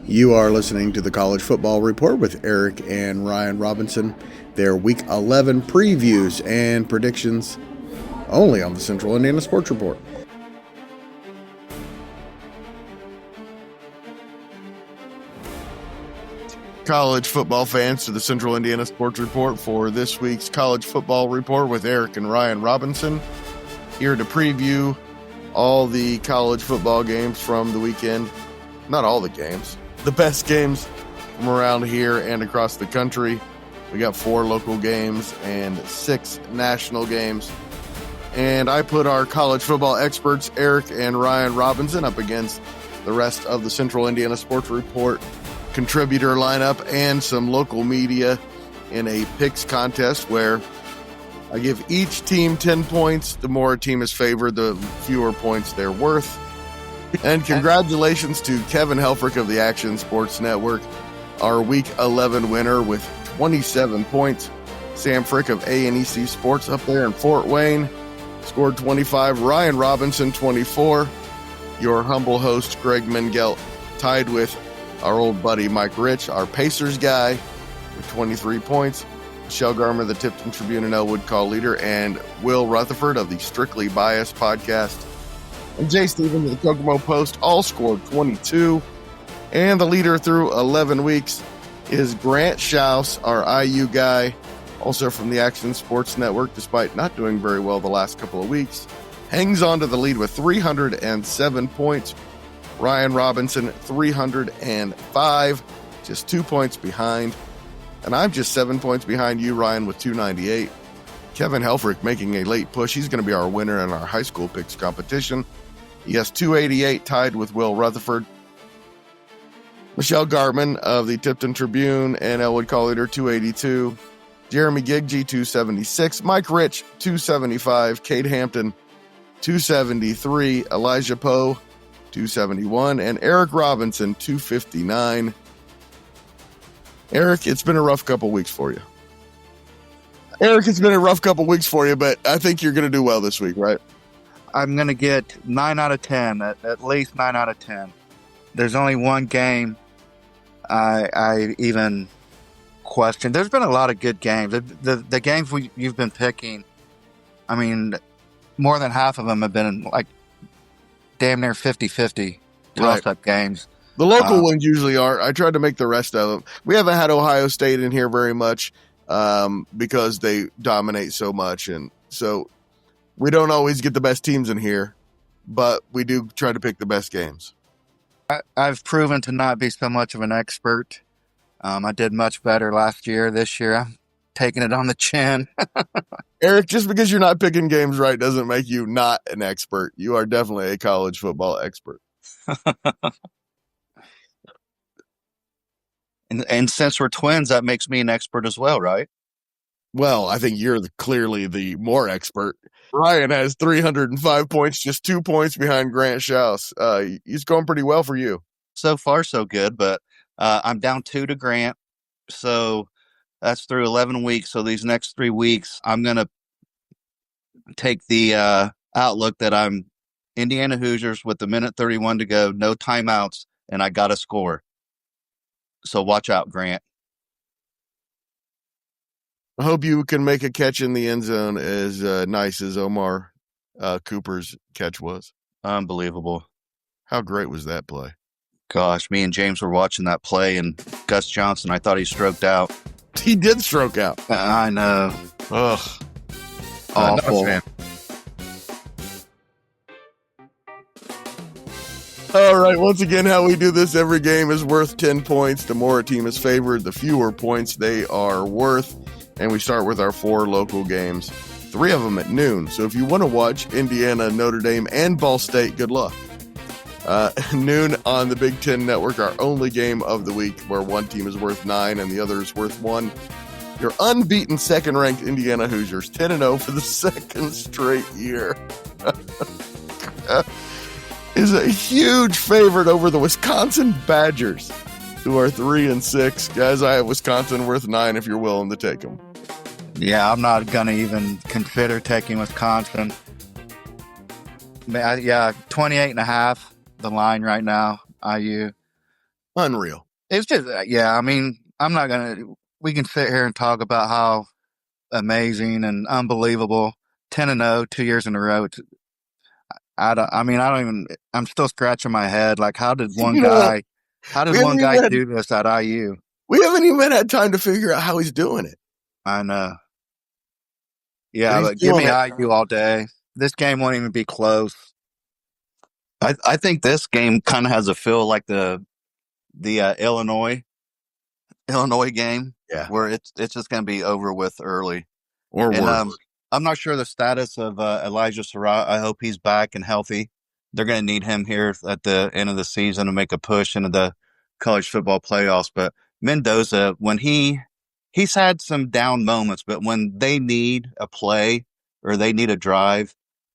You are listening to the College Football Report with Eric and Ryan Robinson. Their Week 11 previews and predictions only on the Central Indiana Sports Report. College football fans, to the Central Indiana Sports Report for this week's College Football Report with Eric and Ryan Robinson. Here to preview all the college football games from the weekend. Not all the games. The best games from around here and across the country. We got 4 local games and 6 national games. And I put our college football experts, Eric and Ryan Robinson, up against the rest of the Central Indiana Sports Report contributor lineup and some local media in a picks contest where I give each team 10 points. The more a team is favored, the fewer points they're worth. And congratulations to Kevin Helfrich of the Action Sports Network, our Week 11 winner with 27 points. Sam Frick of A&EC Sports up there in Fort Wayne scored 25. Ryan Robinson, 24. Your humble host, Greg Mengelt, tied with our old buddy Mike Rich, our Pacers guy, with 23 points. Michelle Garmer, the Tipton Tribune and Elwood call leader, and Will Rutherford of the Strictly Biased podcast, and Jay Stevens of the Kokomo Post all scored 22. And the leader through 11 weeks is Grant Schaus, our IU guy, also from the Action Sports Network, despite not doing very well the last couple of weeks. Hangs on to the lead with 307 points. Ryan Robinson, 305, just 2 points behind. And I'm just 7 points behind you, Ryan, with 298. Kevin Helfrich making a late push. He's going to be our winner in our high school picks competition. He has 288, tied with Will Rutherford. Michelle Gartman of the Tipton Tribune and Elwood call leader, 282. Jeremy Giggy, 276. Mike Rich, 275. Kate Hampton, 273. Elijah Poe, 271. And Eric Robinson, 259. Eric, it's been a rough couple weeks for you. Eric, it's been a rough couple weeks for you, but I think you're going to do well this week, right? I'm going to get 9 out of 10, at least 9 out of 10. There's only one game I even question. There's been a lot of good games. The games you've been picking, I mean, more than half of them have been like damn near 50-50 toss-up games. The local ones usually are. I tried to make the rest of them. We haven't had Ohio State in here very much because they dominate so much. And so we don't always get the best teams in here, but we do try to pick the best games. I've proven to not be so much of an expert. I did much better last year. This year, I'm taking it on the chin. Eric, just because you're not picking games right doesn't make you not an expert. You are definitely a college football expert. And since we're twins, that makes me an expert as well, right? Well, I think you're clearly the more expert. Ryan has 305 points, just 2 points behind Grant Schaus. He's going pretty well for you. So far, so good, but I'm down 2 to Grant. So that's through 11 weeks. So these next 3 weeks, I'm going to take the outlook that I'm Indiana Hoosiers with a minute 31 to go, no timeouts, and I got to score. So watch out, Grant. I hope you can make a catch in the end zone as nice as Omar Cooper's catch was. Unbelievable. How great was that play? Gosh, me and James were watching that play, and Gus Johnson, I thought he stroked out. He did stroke out. I know. Ugh. Awful. All right, once again, how we do this, every game is worth 10 points. The more a team is favored, the fewer points they are worth. And we start with our 4 local games, 3 of them at noon. So if you want to watch Indiana, Notre Dame, and Ball State, good luck. Noon on the Big Ten Network, our only game of the week, where one team is worth 9 and the other is worth 1. Your unbeaten second-ranked Indiana Hoosiers, 10-0 for the second straight year, is a huge favorite over the Wisconsin Badgers, who are 3-6. Guys, I have Wisconsin worth 9 if you're willing to take them. Yeah, I'm not going to even consider taking Wisconsin. Yeah, 28.5, the line right now, IU. Unreal. It's just, yeah, I mean, we can sit here and talk about how amazing and unbelievable 10-0, 2 years in a row. I'm still scratching my head. Like, how did You know what? one guy do this at IU? We haven't even had time to figure out how he's doing it. I know. Yeah, But but give me IU all day. This game won't even be close. I think this game kind of has a feel like the Illinois game, Yeah. where it's just going to be over with early. Or worse. I'm not sure the status of Elijah Surratt. I hope he's back and healthy. They're going to need him here at the end of the season to make a push into the college football playoffs. But Mendoza, when he's had some down moments, but when they need a play or they need a drive,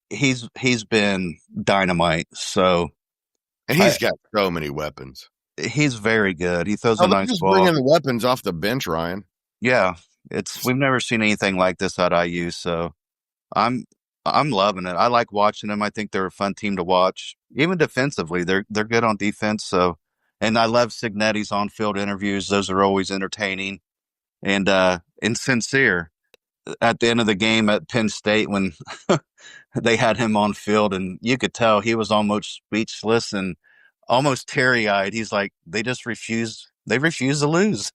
he's been dynamite. So, and he's got so many weapons. He's very good. He throws a nice just ball. Bringing the weapons off the bench, Ryan. Yeah, we've never seen anything like this at IU. So I'm loving it. I like watching them. I think they're a fun team to watch. Even defensively, they're good on defense. So, and I love Signetti's on-field interviews. Those are always entertaining and sincere. At the end of the game at Penn State, when they had him on field, and you could tell he was almost speechless and almost teary-eyed. He's like, they refuse to lose.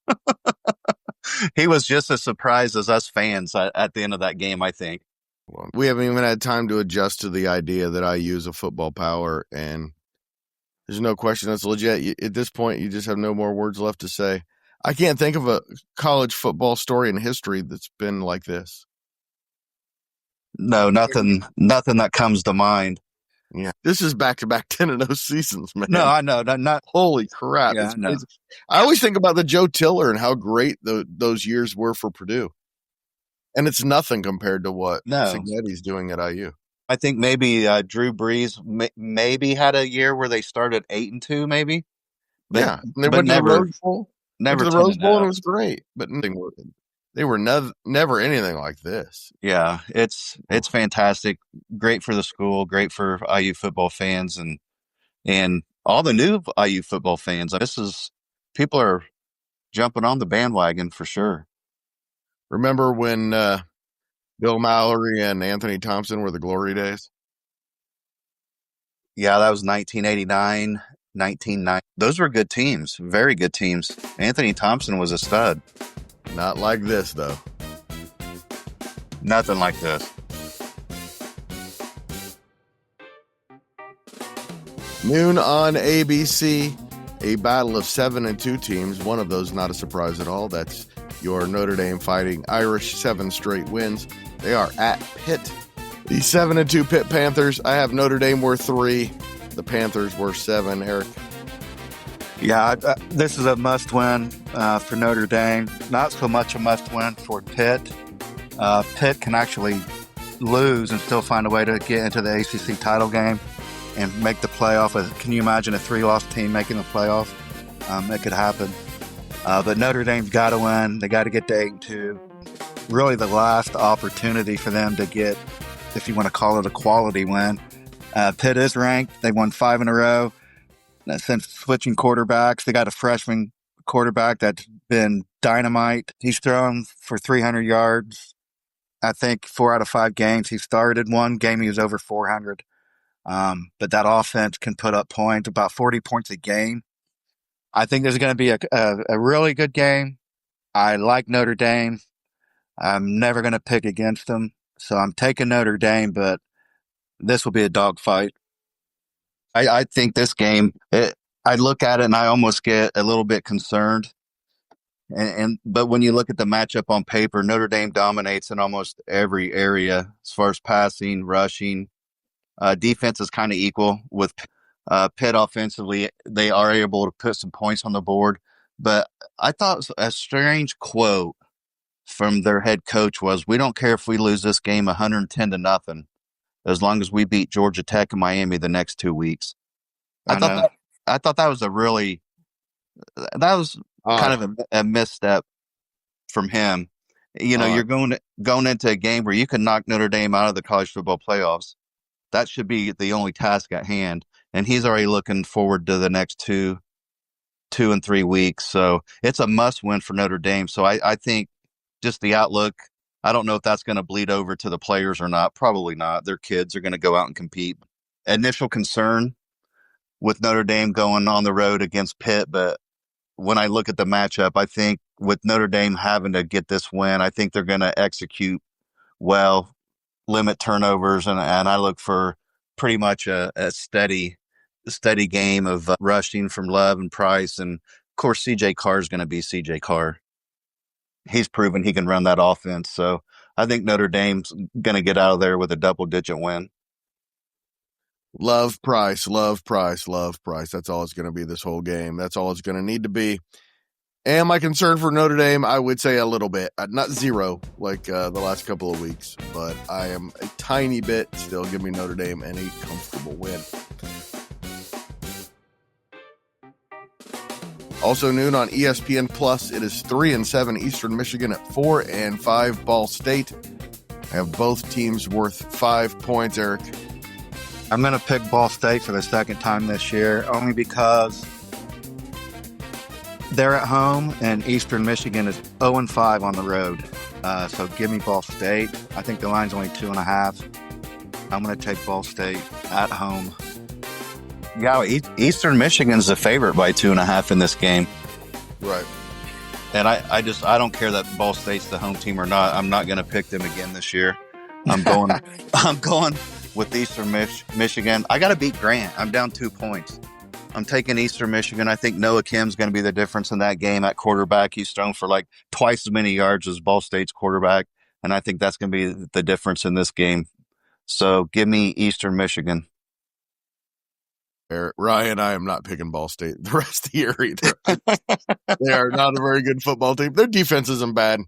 He was just as surprised as us fans at the end of that game, I think. Well, we haven't even had time to adjust to the idea that I use a football power, and there's no question that's legit. At this point, you just have no more words left to say. I can't think of a college football story in history that's been like this. No, nothing that comes to mind. Yeah, this is back-to-back 10-0 seasons, man. No, I know. Not holy crap. Yeah, I always think about the Joe Tiller and how great those years were for Purdue. And it's nothing compared to what Signetti's doing at IU. I think maybe Drew Brees maybe had a year where they started 8-2, maybe. But, yeah, they went to the Rose Bowl. Never to the Rose Bowl, and it was great. But they were never anything like this. Yeah, it's fantastic. Great for the school. Great for IU football fans and all the new IU football fans. People are jumping on the bandwagon for sure. Remember when Bill Mallory and Anthony Thompson were the glory days? Yeah, that was 1989, 1990. Those were good teams, very good teams. Anthony Thompson was a stud. Not like this, though. Nothing like this. Noon on ABC, a battle of 7-2 teams. One of those not a surprise at all. That's your Notre Dame Fighting Irish, 7 straight wins. They are at Pitt. The 7-2 Pitt Panthers. I have Notre Dame worth 3. The Panthers worth 7. Eric? Yeah, this is a must-win for Notre Dame. Not so much a must-win for Pitt. Pitt can actually lose and still find a way to get into the ACC title game and make the playoff. Can you imagine a 3-loss team making the playoff? It could happen. But Notre Dame's got to win. They got to get to 8-2. Really the last opportunity for them to get, if you want to call it a quality win. Pitt is ranked. They won 5 in a row. Since switching quarterbacks, they got a freshman quarterback that's been dynamite. He's thrown for 300 yards. I think 4 out of 5 games he started. One game he was over 400. But that offense can put up points, about 40 points a game. I think there's going to be a really good game. I like Notre Dame. I'm never going to pick against them. So I'm taking Notre Dame, but this will be a dogfight. I think this game, I look at it and I almost get a little bit concerned. But when you look at the matchup on paper, Notre Dame dominates in almost every area as far as passing, rushing. Defense is kind of equal with Pitt offensively. They are able to put some points on the board. But I thought a strange quote from their head coach was, "We don't care if we lose this game 110-0, as long as we beat Georgia Tech and Miami the next 2 weeks." I thought that was kind of a misstep from him. You know, you're going into a game where you can knock Notre Dame out of the college football playoffs. That should be the only task at hand. And he's already looking forward to the next 2. 2 and 3 weeks. So it's a must win for Notre Dame. So I think just the outlook, I don't know if that's going to bleed over to the players or not. Probably not. Their kids are going to go out and compete. Initial concern with Notre Dame going on the road against Pitt, but when I look at the matchup, I think with Notre Dame having to get this win, I think they're going to execute well, limit turnovers, and I look for pretty much a steady game of rushing from Love and Price, and of course CJ Carr is going to be CJ Carr. He's proven he can run that offense, so I think Notre Dame's going to get out of there with a double-digit win. Love Price, love Price, love Price. That's all it's going to be this whole game. That's all it's going to need to be. And my concern for Notre Dame, I would say a little bit. Not zero like the last couple of weeks, but I am a tiny bit still. Give me Notre Dame and a comfortable win. Also noon on ESPN Plus, it is 3-7 Eastern Michigan at 4-5 Ball State. I have both teams worth 5 points, Eric. I'm going to pick Ball State for the second time this year, only because they're at home and Eastern Michigan is 0-5 on the road. So give me Ball State. I think the line's only 2.5. I'm going to take Ball State at home. Yeah, Eastern Michigan's the favorite by 2.5 in this game. Right. And I don't care that Ball State's the home team or not. I'm not going to pick them again this year. I'm going with Eastern Michigan. I got to beat Grant. I'm down 2 points. I'm taking Eastern Michigan. I think Noah Kim's going to be the difference in that game at quarterback. He's thrown for like twice as many yards as Ball State's quarterback, and I think that's going to be the difference in this game. So give me Eastern Michigan. Ryan, I am not picking Ball State the rest of the year either. They are not a very good football team. Their defense isn't bad.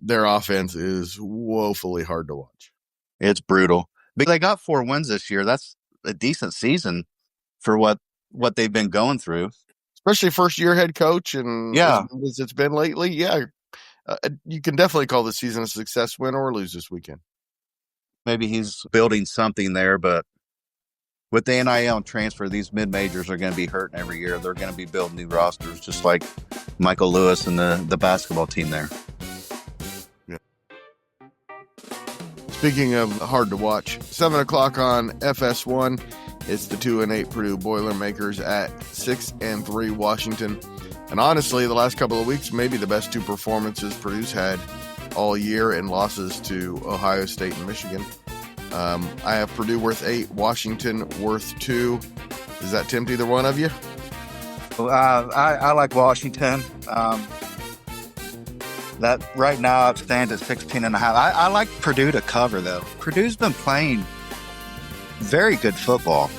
Their offense is woefully hard to watch. It's brutal. But they got 4 wins this year. That's a decent season for what they've been going through. Especially first-year head coach, and as it's been lately, you can definitely call this season a success, win or lose this weekend. Maybe he's building something there, but with the NIL and transfer, these mid-majors are going to be hurting every year. They're going to be building new rosters, just like Michael Lewis and the basketball team there. Yeah. Speaking of hard to watch, 7 o'clock on FS1, it's the 2-8 Purdue Boilermakers at 6-3 Washington. And honestly, the last couple of weeks, maybe the best 2 performances Purdue's had all year in losses to Ohio State and Michigan. I have Purdue worth 8, Washington worth 2. Does that tempt either one of you? I like Washington. That right now it stands at 16.5. I like Purdue to cover, though. Purdue's been playing very good football.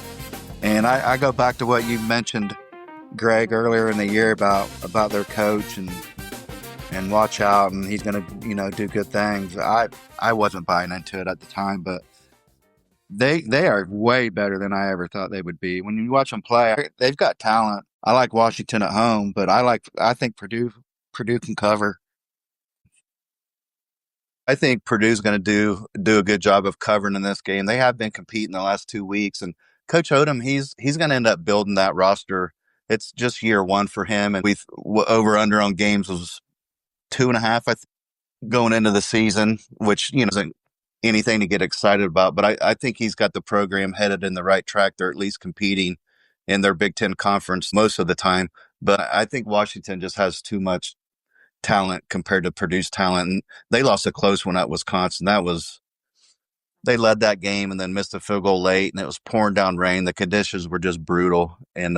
And I go back to what you mentioned, Greg, earlier in the year about their coach and watch out, and he's going to, do good things. I wasn't buying into it at the time, but they are way better than I ever thought they would be. When you watch them play, they've got talent. I like Washington at home, but I think Purdue can cover. I think Purdue's going to do a good job of covering in this game. They have been competing the last 2 weeks, and Coach Odom, he's going to end up building that roster. It's just year 1 for him, and we've over under on games was 2.5 going into the season, which isn't anything to get excited about. But I think he's got the program headed in the right track. They're at least competing in their Big Ten conference most of the time. But I think Washington just has too much talent compared to Purdue's talent. And they lost a close one at Wisconsin. They led that game and then missed a field goal late, and it was pouring down rain. The conditions were just brutal. And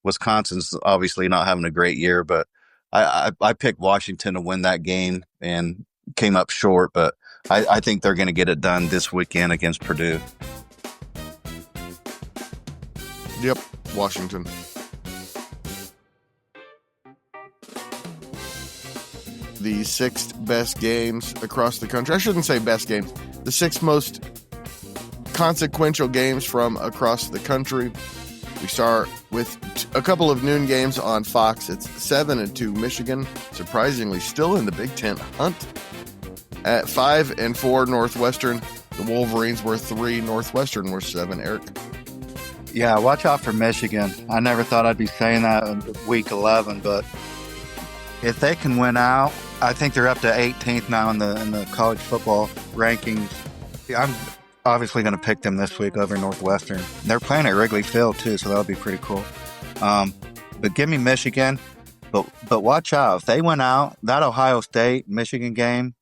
Wisconsin's obviously not having a great year, but I picked Washington to win that game and came up short. But I think they're going to get it done this weekend against Purdue. Yep, Washington. The 6 best games across the country. I shouldn't say best games. The 6 most consequential games from across the country. We start with a couple of noon games on Fox. It's 7-2 Michigan, surprisingly still in the Big Ten hunt. At 5-4 Northwestern, the Wolverines were 3, Northwestern were 7. Eric? Yeah, watch out for Michigan. I never thought I'd be saying that in week 11, but if they can win out, I think they're up to 18th now in the college football rankings. I'm obviously going to pick them this week over Northwestern. They're playing at Wrigley Field too, so that'll be pretty cool. But give me Michigan. But watch out. If they win out, that Ohio State Michigan game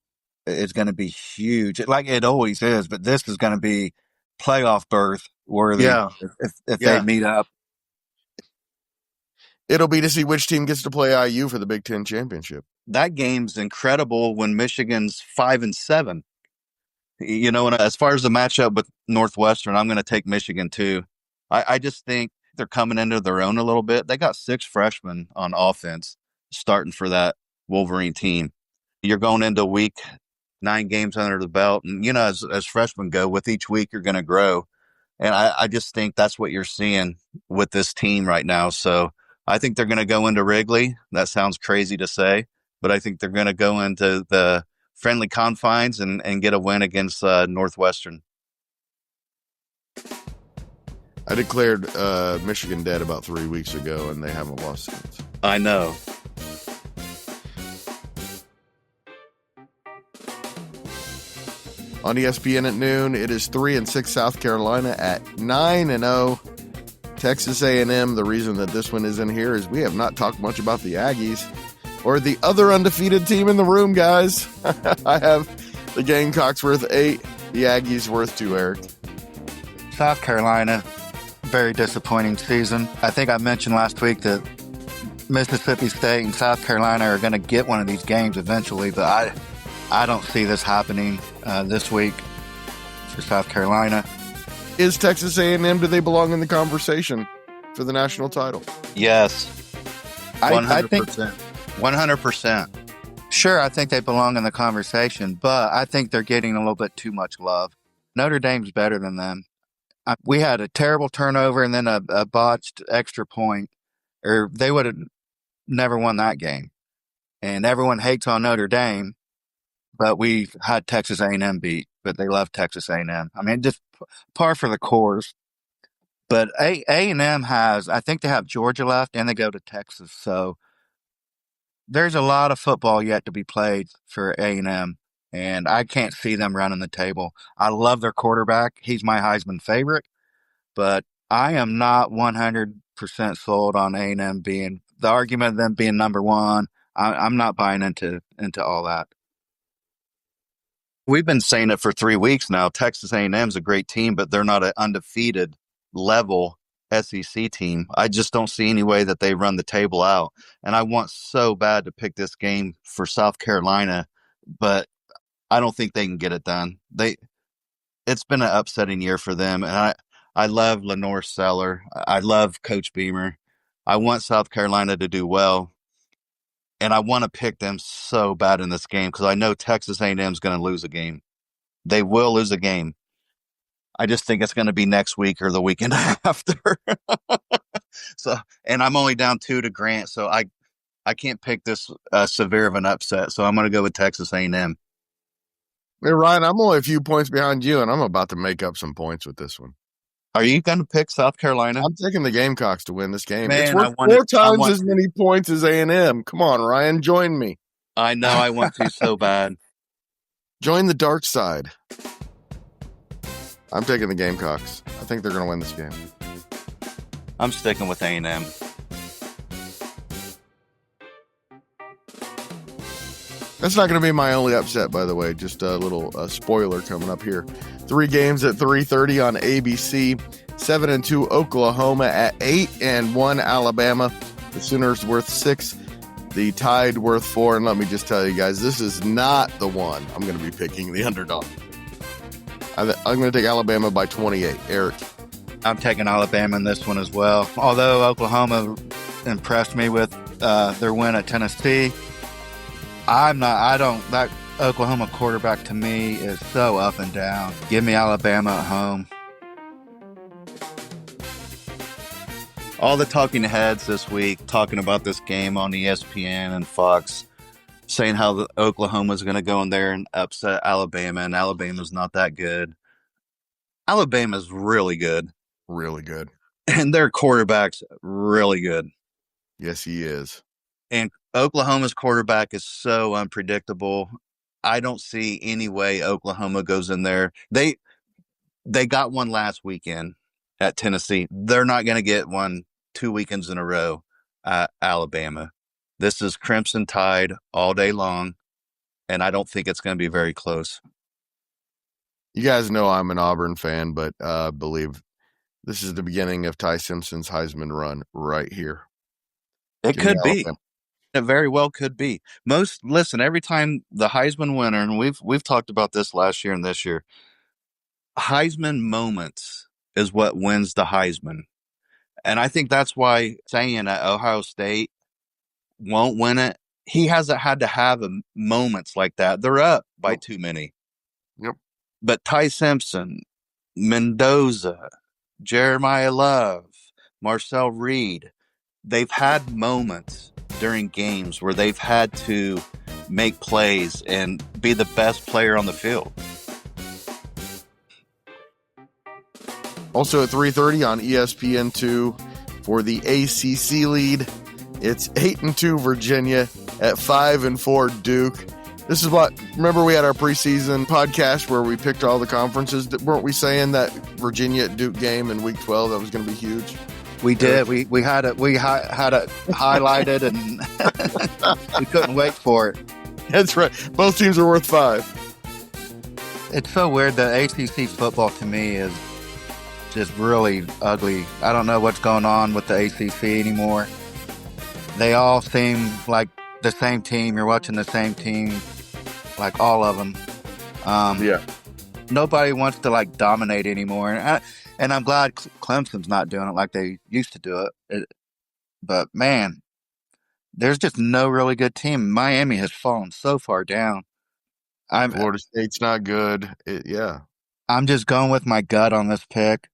is going to be huge, like it always is. But this is going to be playoff berth worthy Yeah. if they Yeah. meet up. It'll be to see which team gets to play IU for the Big Ten championship. That game's incredible when Michigan's 5-7. You know, and as far as the matchup with Northwestern, I'm going to take Michigan too. I just think they're coming into their own a little bit. They got 6 freshmen on offense starting for that Wolverine team. You're going into week 9 games under the belt. And, you know, as freshmen go, with each week, you're going to grow. And I just think that's what you're seeing with this team right now. So I think they're going to go into Wrigley. That sounds crazy to say, but I think they're going to go into the friendly confines and get a win against Northwestern. I declared Michigan dead about 3 weeks ago, and they haven't lost since. I know. On ESPN at noon, it is 3-6 South Carolina at 9-0 Texas A&M. The reason that this one is in here is we have not talked much about the Aggies or the other undefeated team in the room, guys. I have the Gamecocks worth 8, the Aggies worth 2, Eric. South Carolina, very disappointing season. I think I mentioned last week that Mississippi State and South Carolina are going to get one of these games eventually, but I don't see this happening this week for South Carolina. Is Texas A&M, do they belong in the conversation for the national title? Yes. 100%. I think 100%. Sure, I think they belong in the conversation, but I think they're getting a little bit too much love. Notre Dame's better than them. We had a terrible turnover and then a botched extra point, or they would have never won that game. And everyone hates on Notre Dame, but we had Texas A&M beat, but they love Texas A&M. I mean, just par for the course. But A&M has, I think they have Georgia left, and they go to Texas. So there's a lot of football yet to be played for A&M, and I can't see them running the table. I love their quarterback. He's my Heisman favorite, but I am not 100% sold on A&M being, the argument of them being number one. I'm not buying into all that. We've been saying it for 3 weeks now. Texas A&M's a great team, but they're not an undefeated level SEC team. I just don't see any way that they run the table out. And I want so bad to pick this game for South Carolina, but I don't think they can get it done. It's been an upsetting year for them. And I love Lenore Seller. I love Coach Beamer. I want South Carolina to do well. And I want to pick them so bad in this game because I know Texas A&M is going to lose a game. They will lose a game. I just think it's going to be next week or the weekend after. So, and I'm only down 2 to Grant, so I can't pick this severe of an upset. So I'm going to go with Texas A&M. Hey, Ryan, I'm only a few points behind you, and I'm about to make up some points with this one. Are you going to pick South Carolina? I'm taking the Gamecocks to win this game. Man, it's worth 4 times as many points as A&M. Come on, Ryan, join me. I know I want to so bad. Join the dark side. I'm taking the Gamecocks. I think they're going to win this game. I'm sticking with A&M. That's not going to be my only upset, by the way. Just a little spoiler coming up here. 3 games at 3:30 on ABC. 7-2 Oklahoma at 8-1 Alabama. The Sooners worth 6. The Tide worth 4. And let me just tell you guys, this is not the one I'm going to be picking, the underdog. I'm going to take Alabama by 28. Eric. I'm taking Alabama in this one as well. Although Oklahoma impressed me with their win at Tennessee, that Oklahoma quarterback to me is so up and down. Give me Alabama at home. All the talking heads this week talking about this game on ESPN and Fox, saying how Oklahoma's going to go in there and upset Alabama, and Alabama's not that good. Alabama's really good. Really good. And their quarterback's really good. Yes, he is. And Oklahoma's quarterback is so unpredictable. I don't see any way Oklahoma goes in there. They got one last weekend at Tennessee. They're not going to get one 2 weekends in a row at Alabama. This is Crimson Tide all day long, and I don't think it's going to be very close. You guys know I'm an Auburn fan, but I believe this is the beginning of Ty Simpson's Heisman run right here. It could be. It very well could be. Listen, every time the Heisman winner, and we've talked about this last year and this year, Heisman moments is what wins the Heisman. And I think that's why saying that Ohio State won't win it, he hasn't had to have moments like that. They're up by too many. Yep. But Ty Simpson, Mendoza, Jeremiah Love, Marcel Reed, they've had moments during games where they've had to make plays and be the best player on the field. Also at 3:30 on ESPN2 for the ACC lead, it's 8-2 Virginia at 5-4 Duke. This is remember we had our preseason podcast where we picked all the conferences. Weren't we saying that Virginia at Duke game in week 12, that was going to be huge? We did. We had it highlighted and we couldn't wait for it. That's right. Both teams are worth 5. It's so weird that ACC football to me is just really ugly. I don't know what's going on with the ACC anymore. They all seem like the same team. You're watching the same team, like all of them. Yeah. Nobody wants to dominate anymore. And I'm glad Clemson's not doing it like they used to do it. But man, there's just no really good team. Miami has fallen so far down. Florida State's not good. I'm just going with my gut on this pick.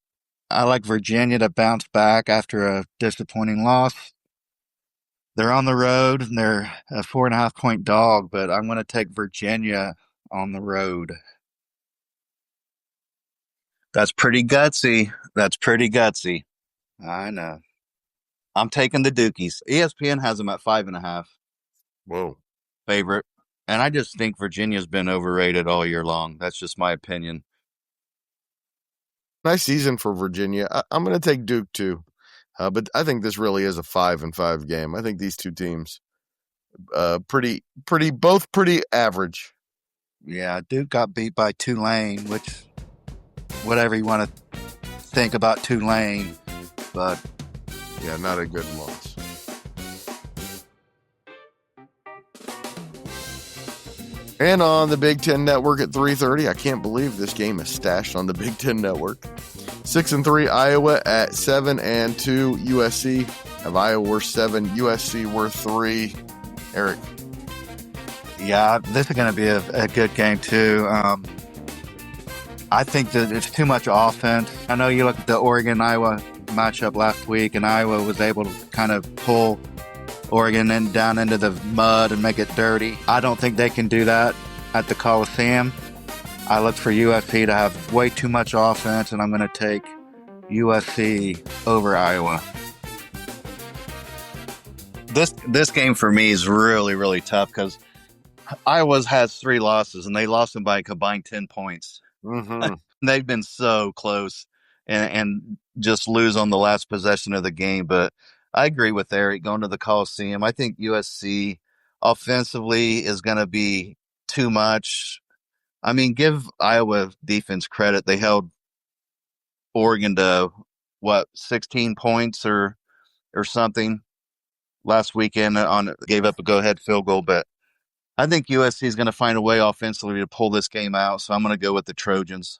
I like Virginia to bounce back after a disappointing loss. They're on the road and they're a 4.5-point dog, but I'm going to take Virginia on the road. That's pretty gutsy. I know. I'm taking the Dukies. ESPN has them at 5.5. Whoa. Favorite. And I just think Virginia's been overrated all year long. That's just my opinion. Nice season for Virginia. I'm going to take Duke too. But I think this really is a 5-5 game. I think these two teams, both pretty average. Yeah, Duke got beat by Tulane, which, whatever you want to think about Tulane, but yeah, not a good loss. And on the Big Ten Network at 3:30, I can't believe this game is stashed on the Big Ten Network. 6-3 Iowa at 7-2 USC. Have Iowa worth 7, USC worth 3. Eric. Yeah, this is going to be a good game too. I think that it's too much offense. I know you looked at the Oregon-Iowa matchup last week, and Iowa was able to kind of pull Oregon down into the mud and make it dirty. I don't think they can do that at the Coliseum. I look for USC to have way too much offense, and I'm going to take USC over Iowa. This game for me is really, really tough because Iowa has 3 losses, and they lost them by a combined 10 points. Mm-hmm. They've been so close and just lose on the last possession of the game. But I agree with Eric going to the Coliseum. I think USC offensively is going to be too much. I mean, give Iowa defense credit. They held Oregon to 16 points or something last weekend gave up a go-ahead field goal. But I think USC is going to find a way offensively to pull this game out. So I'm going to go with the Trojans.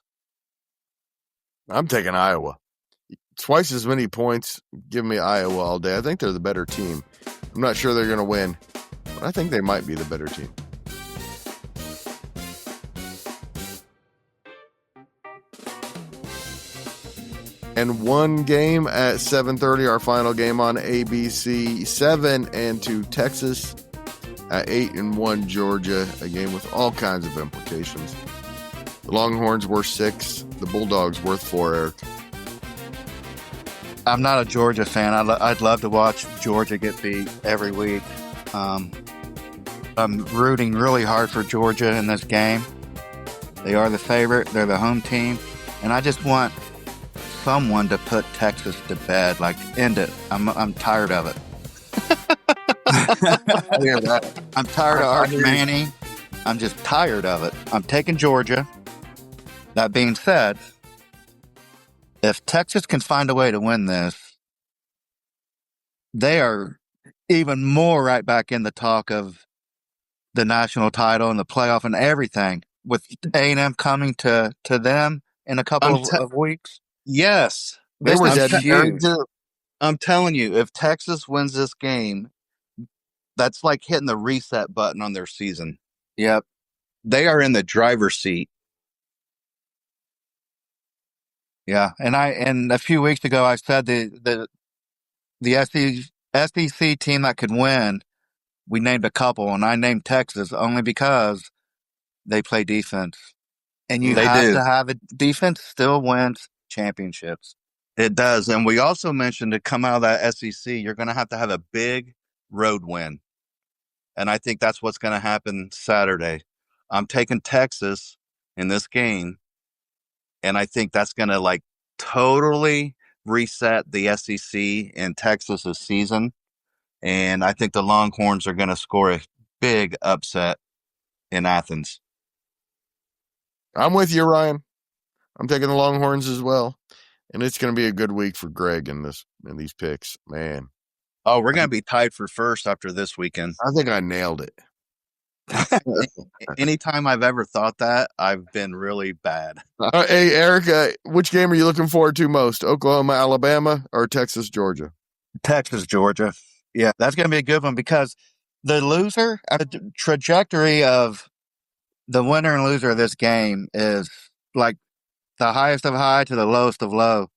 I'm taking Iowa. Twice as many points. Give me Iowa all day. I think they're the better team. I'm not sure they're going to win, but I think they might be the better team. And one game at 7:30, our final game on ABC. 7-2 Texas at 8-1 Georgia. A game with all kinds of implications. The Longhorns worth 6. The Bulldogs worth 4, Eric. I'm not a Georgia fan. I'd love to watch Georgia get beat every week. I'm rooting really hard for Georgia in this game. They are the favorite. They're the home team. And I just want someone to put Texas to bed, like end it. I'm tired of it. I hear that. I'm tired of Arch Manning. I'm just tired of it. I'm taking Georgia. That being said, if Texas can find a way to win this, they are even more right back in the talk of the national title and the playoff and everything, with A&M coming to them in a couple of weeks. Yes. They were This dead is married huge. too. I'm telling you, if Texas wins this game, that's like hitting the reset button on their season. Yep. They are in the driver's seat. Yeah. And a few weeks ago, I said the SEC team that could win, we named a couple, and I named Texas only because they play defense. And you They have do. to have a defense still wins championships. It does. And we also mentioned to come out of that SEC, you're going to have a big road win. And I think that's what's going to happen Saturday. I'm taking Texas in this game. And I think that's going to like totally reset the SEC and Texas's season. And I think the Longhorns are going to score a big upset in Athens. I'm with you, Ryan. I'm taking the Longhorns as well. And it's going to be a good week for Greg in these picks, man. Oh, we're going to be tied for first after this weekend. I think I nailed it. Anytime I've ever thought that, I've been really bad. Hey, Erica, which game are you looking forward to most? Oklahoma, Alabama, or Texas, Georgia? Texas, Georgia. Yeah, that's going to be a good one because the loser, the trajectory of the winner and loser of this game is like the highest of high to the lowest of low.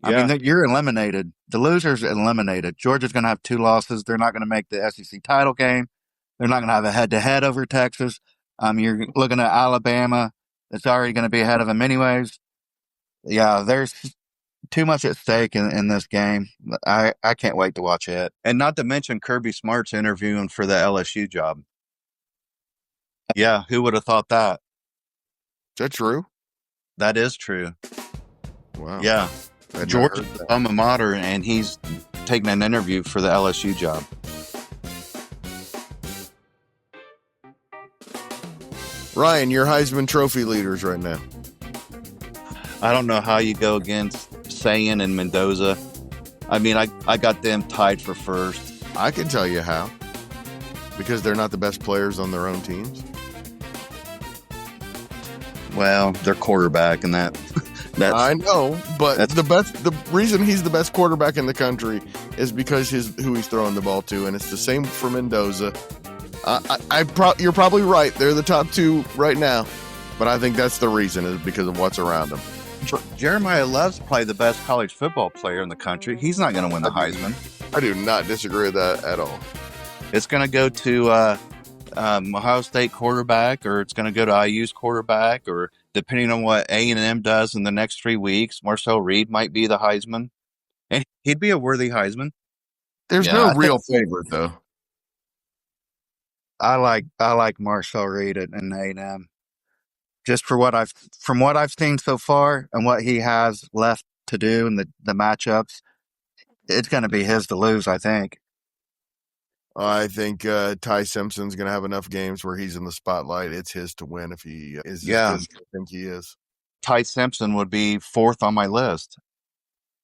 Yeah. I mean, you're eliminated. The loser's eliminated. Georgia's going to have 2 losses. They're not going to make the SEC title game. They're not going to have a head-to-head over Texas. You're looking at Alabama. It's already going to be ahead of them anyways. Yeah, there's too much at stake in this game. I can't wait to watch it. And not to mention Kirby Smart's interviewing for the LSU job. Yeah, who would have thought that? Is that true? That is true. Wow. Yeah. I'd never Georgia's heard that. alma mater, and he's taking an interview for the LSU job. Ryan, your Heisman Trophy leaders right now. I don't know how you go against Sayan and Mendoza. I mean, I got them tied for first. I can tell you how. Because they're not the best players on their own teams. Well, their quarterback and that's I know, but that's- the reason he's the best quarterback in the country is because who he's throwing the ball to, and it's the same for Mendoza. You're probably right. They're the top 2 right now, but I think that's the reason is because of what's around them. Jeremiah Love's probably the best college football player in the country. He's not going to win the Heisman. I do not disagree with that at all. It's going to go to Ohio State quarterback, or it's going to go to IU's quarterback, or depending on what A&M does in the next 3 weeks, Marcel Reed might be the Heisman, and he'd be a worthy Heisman. There's Yeah, no I real favorite though. I like Marcel Reed and A&M. Just from what I've seen so far and what he has left to do in the matchups, it's going to be his to lose, I think. I think Ty Simpson's going to have enough games where he's in the spotlight. It's his to win if he is. Yeah. As good as I think he is. Ty Simpson would be 4th on my list.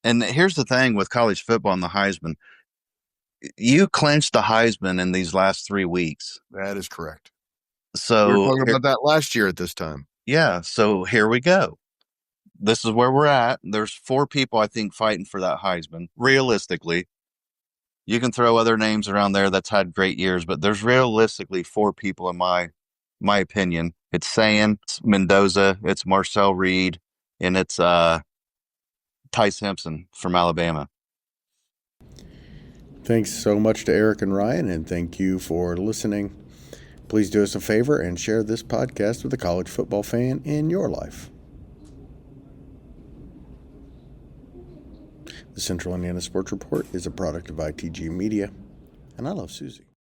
And here's the thing with college football and the Heisman. You clinched the Heisman in these last 3 weeks. That is correct. So We were talking about that last year at this time. yeah, so here we go. This is where we're at. There's 4 people, I think, fighting for that Heisman. Realistically, you can throw other names around there that's had great years, but there's realistically 4 people in my opinion. It's Sayan, it's Mendoza, it's Marcel Reed, and it's Ty Simpson from Alabama. Thanks so much to Eric and Ryan, and thank you for listening. Please do us a favor and share this podcast with a college football fan in your life. The Central Indiana Sports Report is a product of ITG Media, and I love Susie.